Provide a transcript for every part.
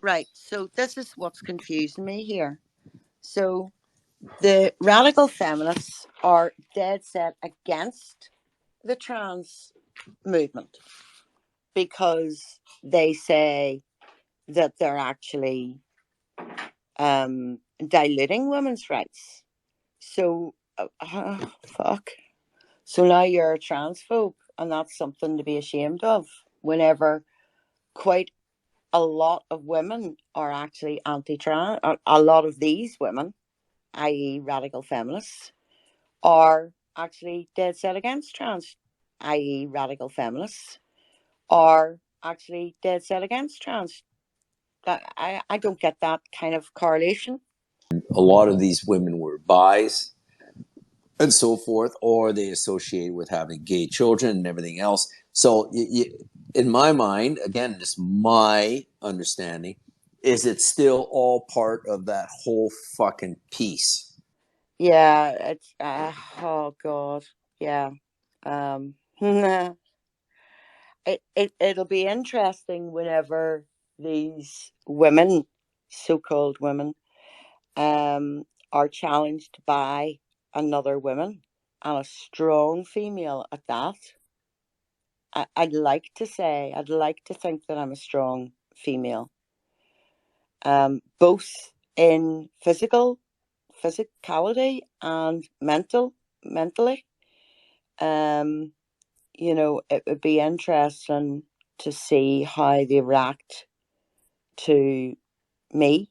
Right. So this is what's confusing me here. So the radical feminists are dead set against the trans movement because they say that they're actually diluting women's rights. So, fuck. So now you're a transphobe, and that's something to be ashamed of. Whenever quite a lot of women are actually anti-trans, a lot of these women, i.e., radical feminists, are actually dead set against trans, i.e., radical feminists, are actually dead set against trans. I don't get that kind of correlation. A lot of these women were bis and so forth, or they associate with having gay children and everything else. So, in my mind, again, just my understanding, is it still all part of that whole fucking piece? Yeah, it's oh god, yeah. It it'll be interesting whenever these women, so-called women, are challenged by another woman and a strong female at that. I'd like to say, I'd like to think that I'm a strong female, both in physicality and mentally. Um, it would be interesting to see how they react to me,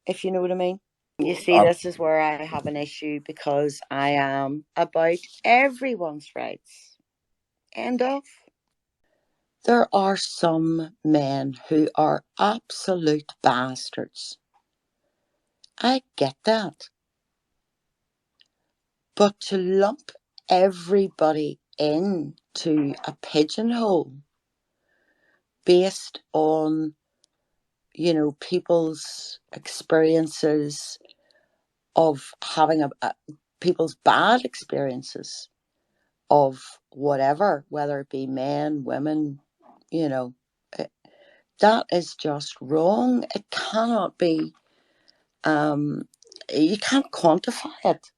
if you know what I mean. You see, this is where I have an issue because I am about everyone's rights. End of. There are some men who are absolute bastards. I get that. But to lump everybody into a pigeonhole based on, people's experiences of having people's bad experiences of whatever, whether it be men, women, you know, it, that is just wrong. It cannot be, you can't quantify it.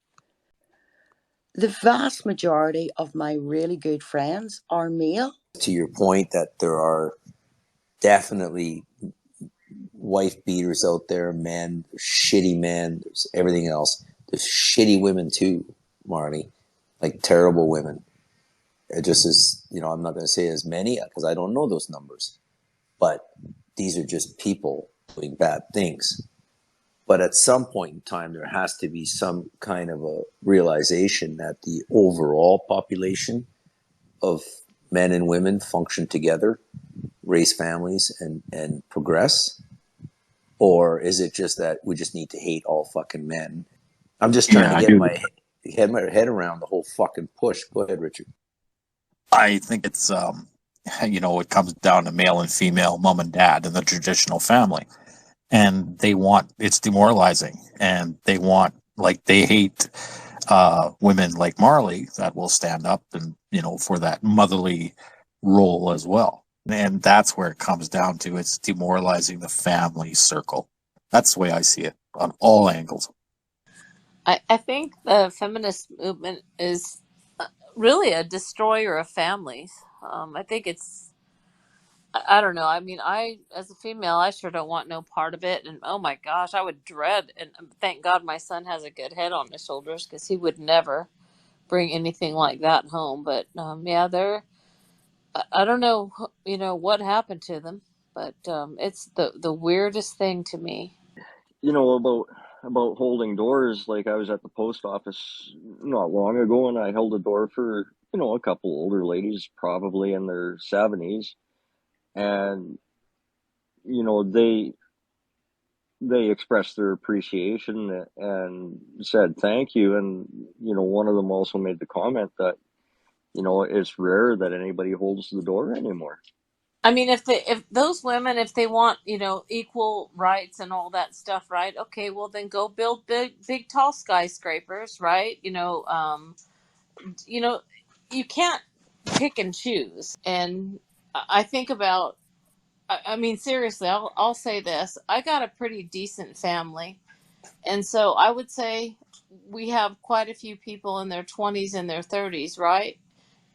The vast majority of my really good friends are male. To your point that there are definitely wife beaters out there, men, shitty men, there's everything else. There's shitty women too, Marley, like terrible women. It just is, I'm not going to say as many because I don't know those numbers, but these are just people doing bad things. But at some point in time, there has to be some kind of a realization that the overall population of men and women function together, raise families, and progress. Or is it just that we just need to hate all fucking men? I'm just trying to get my head around the whole fucking push. Go ahead, Richard. I think it's, it comes down to male and female, mom and dad in the traditional family. And it's demoralizing. And they hate women like Marley that will stand up and, for that motherly role as well. And that's where it comes down to. It's demoralizing the family circle. That's the way I see it on all angles. I think the feminist movement is really a destroyer of families. I think I don't know. I mean, as a female, I sure don't want no part of it. And oh my gosh, I would dread. And thank God my son has a good head on his shoulders because he would never bring anything like that home. But yeah, I don't know, what happened to them, but it's the weirdest thing to me. About holding doors. Like, I was at the post office not long ago, and I held a door for a couple older ladies, probably in their 70s, and they expressed their appreciation and said thank you. And one of them also made the comment that it's rare that anybody holds the door anymore. I mean, if those women, if they want, equal rights and all that stuff, right? Okay, well then go build big, tall skyscrapers, right? You can't pick and choose. And I think about, I mean, seriously, I'll say this. I got a pretty decent family. And so I would say we have quite a few people in their 20s and their 30s, right?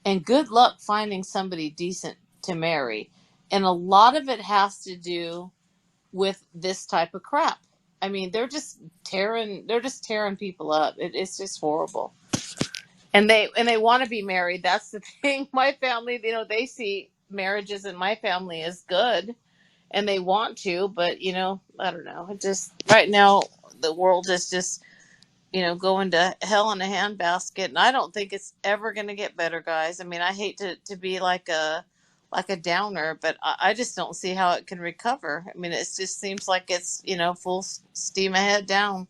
And good luck finding somebody decent to marry. And a lot of it has to do with this type of crap. I mean, they're just tearing people up. It's just horrible. And they want to be married. That's the thing. My family, they see marriages in my family as good and they want to, but I don't know. It just right now the world is just going to hell in a handbasket, and I don't think it's ever going to get better, guys. I mean, I hate to be like a downer, but I just don't see how it can recover. I mean, it just seems like it's full steam ahead down.